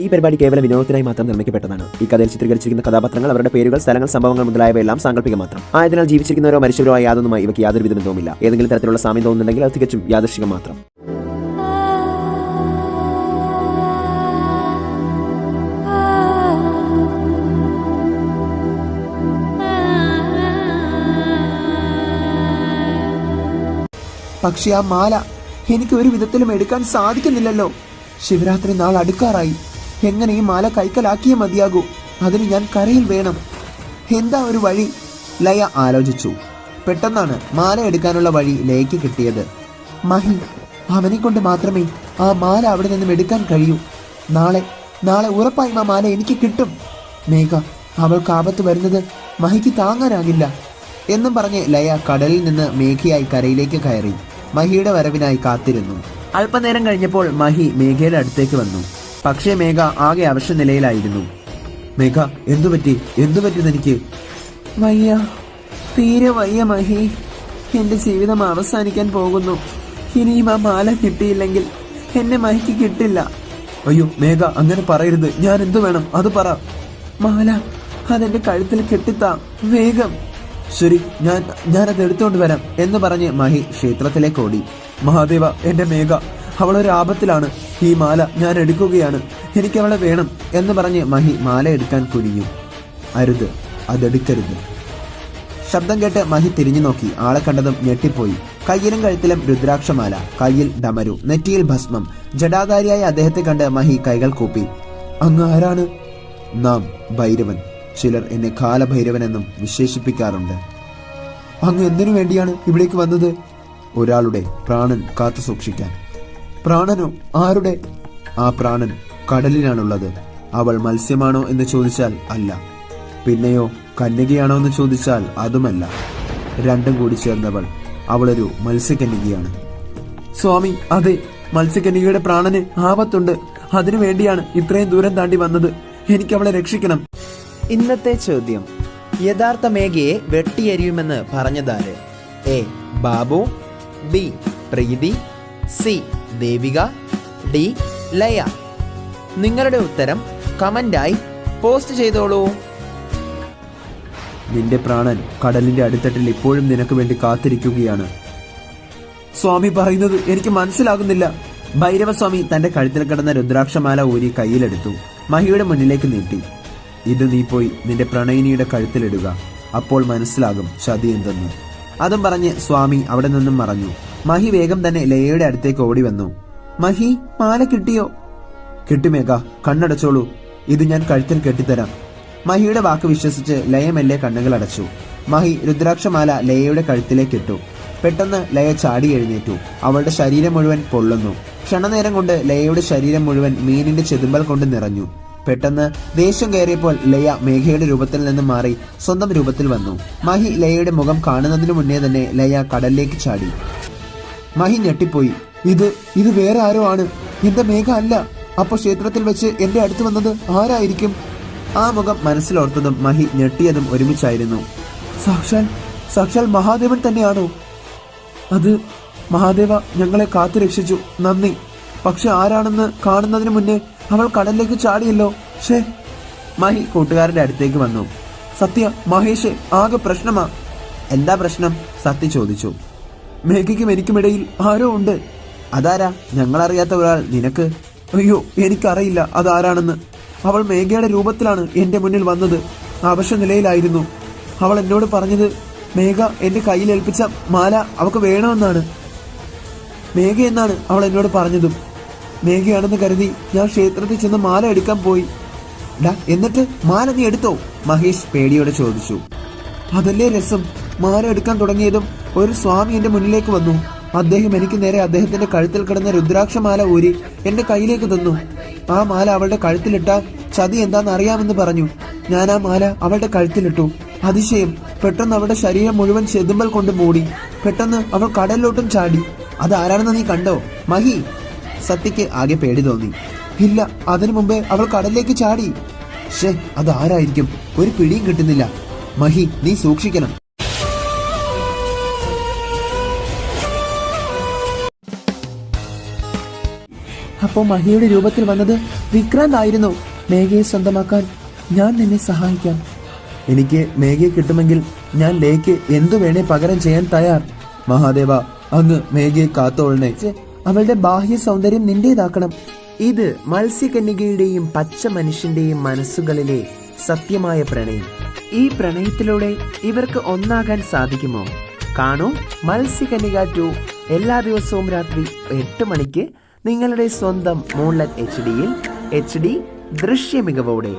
ഈ പരിപാടി കേവല വിനോദത്തിനായി മാത്രം നിർമ്മിക്കപ്പെട്ടതാണ്. ഈ കഥയിൽ ചിത്രീകരിച്ചിരിക്കുന്ന കഥാപാത്രങ്ങൾ, അവരുടെ പേരുകൾ, സ്ഥലങ്ങൾ, സംഭവങ്ങൾ മുതലായവയെല്ലാം സാങ്കല്പിക മാത്രം. ആയതിനാൽ ജീവിച്ചിരിക്കുന്നവരോ മരിച്ചവരോ ആയ യാതൊന്നുമായി ഇവയ്ക്ക് യാതൊരു വിധ ബന്ധവുമില്ല. ഏതെങ്കിലും തരത്തിലുള്ള സാമ്യം തോന്നുന്നുണ്ടെങ്കിൽ അത് തികച്ചും യാദൃശ്ചികം മാത്രം. പക്ഷെ ആ മാല എനിക്ക് ഒരു വിധത്തിലും എടുക്കാൻ സാധിക്കുന്നില്ലല്ലോ. ശിവരാത്രി നാൾ അടുക്കാറായി. എങ്ങനെ ഈ മാല കൈക്കലാക്കിയേ മതിയാകൂ. അതിന് ഞാൻ കരയിൽ വേണം. എന്താ ഒരു വഴി? ലയ ആലോചിച്ചു. പെട്ടെന്നാണ് മാല എടുക്കാനുള്ള വഴി ലയയ്ക്ക് കിട്ടിയത്. മഹി, അവനെ കൊണ്ട് മാത്രമേ ആ മാല അവിടെ നിന്നും എടുക്കാൻ കഴിയൂ. നാളെ ഉറപ്പായും ആ മാല എനിക്ക് കിട്ടും. മേഘ, അവൾക്ക് ആപത്ത് വരുന്നത് മഹിക്ക് താങ്ങാനാകില്ല എന്നും പറഞ്ഞ് ലയ കടലിൽ നിന്ന് മേഘയായി കരയിലേക്ക് കയറി മഹിയുടെ വരവിനായി കാത്തിരുന്നു. അല്പനേരം കഴിഞ്ഞപ്പോൾ മഹി മേഘയുടെ അടുത്തേക്ക് വന്നു. പക്ഷേ മേഘ ആകെ അവശ നിലയിലായിരുന്നു. മേഘ, എന്തുപറ്റി തനിക്ക്? വയ്യ, തീരെ വയ്യ മഹി. എന്റെ ജീവിതം അവസാനിക്കാൻ പോകുന്നു. ഇനിയും ആ മാല കിട്ടിയില്ലെങ്കിൽ എന്നെ മഹിക്ക് കിട്ടില്ല. അയ്യോ മേഘ, അങ്ങനെ പറയരുത്. ഞാൻ എന്തു വേണം അത് പറ. മാല അതെന്റെ കഴുത്തിൽ കെട്ടിത്താ, വേഗം. ശരി, ഞാനത് എടുത്തുകൊണ്ട് വരാം എന്ന് പറഞ്ഞ് മഹി ക്ഷേത്രത്തിലേക്ക് ഓടി. മഹാദേവ, എന്റെ മേഘ, അവളൊരു ആപത്തിലാണ്. ഈ മാല ഞാൻ എടുക്കുകയാണ്. എനിക്കവളെ വേണം എന്ന് പറഞ്ഞ് മഹി മാല എടുക്കാൻ കുനിഞ്ഞു. അരുത്, അതെടുക്കരുത്. ശബ്ദം കേട്ട് മഹി തിരിഞ്ഞു നോക്കി. ആളെ കണ്ടതും ഞെട്ടിപ്പോയി. കയ്യിലും കഴുത്തിലും രുദ്രാക്ഷമാല, കയ്യിൽ ഡമരു, നെറ്റിയിൽ ഭസ്മം. ജടാധാരിയായ അദ്ദേഹത്തെ കണ്ട് മഹി കൈകൾ കൂപ്പി. അങ്ങ് ആരാണ്? നാം ഭൈരവൻ. ചിലർ എന്നെ കാലഭൈരവനെന്നും വിശേഷിപ്പിക്കാറുണ്ട്. അങ്ങ് എന്തിനു വേണ്ടിയാണ് ഇവിടേക്ക് വന്നത്? ഒരാളുടെ പ്രാണൻ കാത്തു സൂക്ഷിക്കാൻ. പ്രാണനോ? ആരുടെ? ആ പ്രാണൻ കടലിലാണുള്ളത്. അവൾ മത്സ്യമാണോ എന്ന് ചോദിച്ചാൽ അല്ല. പിന്നെയോ കന്യകയാണോ എന്ന് ചോദിച്ചാൽ അതുമല്ല. രണ്ടും കൂടി ചേർന്നവൾ. അവളൊരു മത്സ്യകന്യകയാണ്. സ്വാമി, അതെ, മത്സ്യകന്യകയുടെ പ്രാണന് ആപത്തുണ്ട്. അതിനു വേണ്ടിയാണ് ഇത്രയും ദൂരം താണ്ടി വന്നത്. എനിക്കവളെ രക്ഷിക്കണം. ഇന്നത്തെ ചോദ്യം: യഥാർത്ഥ മേഘയെ വെട്ടിയെരിയുമെന്ന് പറഞ്ഞതാര്? A. Babu, B. Preethi, C. Devika, D. Laya. നിങ്ങളുടെ ഉത്തരം കമന്റായി പോസ്റ്റ് ചെയ്തോളൂ. നിന്റെ പ്രാണൻ കടലിന്റെ അടിത്തട്ടിൽ ഇപ്പോഴും നിനക്ക് വേണ്ടി കാത്തിരിക്കുകയാണ്. സ്വാമി പറയുന്നത് എനിക്ക് മനസ്സിലാകുന്നില്ല. ഭൈരവസ്വാമി തന്റെ കഴുത്തിൽ കിടന്ന രുദ്രാക്ഷമാല ഊരി കയ്യിലെടുത്തു. മഹിയുടെ മുന്നിലേക്ക് നീട്ടി. ഇത് നീ പോയി നിന്റെ പ്രണയിനിയുടെ കഴുത്തിലിടുക. അപ്പോൾ മനസ്സിലാകും ചതി എന്തെന്ന്. അതും പറഞ്ഞ് സ്വാമി അവിടെ നിന്നും മറഞ്ഞു. മഹി വേഗം തന്നെ ലയയുടെ അടുത്തേക്ക് ഓടി വന്നു. മഹി, മാല കിട്ടിയോ? കിട്ടുമേഘ, കണ്ണടച്ചോളൂ. ഇത് ഞാൻ കഴുത്തിൽ കെട്ടിത്തരാം. മഹിയുടെ വാക്ക് വിശ്വസിച്ച് ലയ മെല്ലെ കണ്ണുകൾ അടച്ചു. മഹി രുദ്രാക്ഷമാല ലയയുടെ കഴുത്തിലേക്ക് ഇട്ടു. പെട്ടെന്ന് ലയ ചാടി എഴുന്നേറ്റു. അവളുടെ ശരീരം മുഴുവൻ പൊള്ളുന്നു. ക്ഷണനേരം കൊണ്ട് ലയയുടെ ശരീരം മുഴുവൻ മീനിന്റെ ചെതുമ്പൽ കൊണ്ട് നിറഞ്ഞു. പെട്ടെന്ന് ദേഷ്യം കയറിയപ്പോൾ ലയ മേഘയുടെ രൂപത്തിൽ നിന്നും മാറി സ്വന്തം രൂപത്തിൽ വന്നു. മഹി ലയയുടെ മുഖം കാണുന്നതിനു മുന്നേ തന്നെ ലയ കടലിലേക്ക് ചാടി. മഹി ഞെട്ടിപ്പോയി. ഇത് വേറെ ആരോ ആണ്. എന്റെ മേഘ അല്ല. അപ്പൊ ക്ഷേത്രത്തിൽ വെച്ച് എന്റെ അടുത്ത് വന്നത് ആരായിരിക്കും? ആ മുഖം മനസ്സിലോർത്തതും മഹി ഞെട്ടിയതും ഒരുമിച്ചായിരുന്നു. സാക്ഷാൽ മഹാദേവൻ തന്നെയാണോ? അത് മഹാദേവ, ഞങ്ങളെ കാത്തു രക്ഷിച്ചു, നന്ദി. പക്ഷെ ആരാണെന്ന് കാണുന്നതിന് മുന്നേ അവൾ കടലിലേക്ക് ചാടിയല്ലോ. ഷേ. മഹി കൂട്ടുകാരന്റെ അടുത്തേക്ക് വന്നു. സത്യ, മഹേഷ്, ആകെ പ്രശ്നമാ. എന്താ പ്രശ്നം? സത്യ ചോദിച്ചു. മേഘയ്ക്കും എനിക്കുമിടയിൽ ആരോ ഉണ്ട്. അതാരാ? ഞങ്ങളറിയാത്ത ഒരാൾ നിനക്ക്? അയ്യോ, എനിക്കറിയില്ല അതാരാണെന്ന്. അവൾ മേഘയുടെ രൂപത്തിലാണ് എന്റെ മുന്നിൽ വന്നത്. അവശ നിലയിലായിരുന്നു. അവൾ എന്നോട് പറഞ്ഞത് മേഘ എന്റെ കയ്യിൽ ഏൽപ്പിച്ച മാല അവൾക്ക് വേണമെന്നാണ്. മേഘ എന്നാണ് അവൾ എന്നോട് പറഞ്ഞതും. മേഘയാണെന്ന് കരുതി ഞാൻ ക്ഷേത്രത്തിൽ ചെന്ന് മാല എടുക്കാൻ പോയി. എന്നിട്ട് മാല നീ എടുത്തോ? മഹേഷ് പേടിയോടെ ചോദിച്ചു. അതല്ലേ രസം. മാല എടുക്കാൻ തുടങ്ങിയതും ഒരു സ്വാമി എന്റെ മുന്നിലേക്ക് വന്നു. അദ്ദേഹം എനിക്ക് നേരെ അദ്ദേഹത്തിന്റെ കഴുത്തിൽ കിടന്ന രുദ്രാക്ഷമാല ഊരി എന്റെ കയ്യിലേക്ക് തന്നു. ആ മാല അവളുടെ കഴുത്തിലിട്ടാൽ ചതി എന്താന്ന് അറിയാമെന്ന് പറഞ്ഞു. ഞാൻ ആ മാല അവളുടെ കഴുത്തിലിട്ടു. അതിശയം, പെട്ടെന്ന് അവളുടെ ശരീരം മുഴുവൻ ചെതുമ്പൽ കൊണ്ട് മൂടി. പെട്ടെന്ന് അവൾ കടലിലോട്ടും ചാടി. അതാരാണെന്ന് നീ കണ്ടോ? മഹി. സത്യക്ക് ആകെ പേടി തോന്നി. ഇല്ല, അതിനു മുമ്പേ അവൾ കടലിലേക്ക് ചാടി. അതാരായിരിക്കും? ഒരു പിടിയും കിട്ടുന്നില്ല. മഹി, നീ സൂക്ഷിക്കണം. അപ്പോൾ മഹിയുടെ രൂപത്തിൽ വന്നത് വിക്രാന്ത് ആയിരുന്നു. മേഘയെ സ്വന്തമാക്കാൻ ഞാൻ നിന്നെ സഹായിക്കാം. എനിക്ക് മേഘയെ കിട്ടുമെങ്കിൽ ഞാൻ ലേക്ക് എന്തു വേണേ പകരം ചെയ്യാൻ തയ്യാർ. മഹാദേവ, അങ്ങ് മേഘയെ കാത്തോളണേ. അവളുടെ ബാഹ്യ സൗന്ദര്യം നിന്റേതാക്കണം. ഇത് മത്സ്യകന്യകയുടെയും പച്ച മനുഷ്യന്റെയും മനസ്സുകളിലെ സത്യമായ പ്രണയം. ഈ പ്രണയത്തിലൂടെ ഇവർക്ക് ഒന്നാകാൻ സാധിക്കുമോ? കാണൂ മത്സ്യകന്യക 2 എല്ലാ ദിവസവും രാത്രി 8 മണിക്ക് നിങ്ങളുടെ സ്വന്തം മൂൺലൈറ്റ് HD-യിൽ HD ദൃശ്യ മികവോടെ.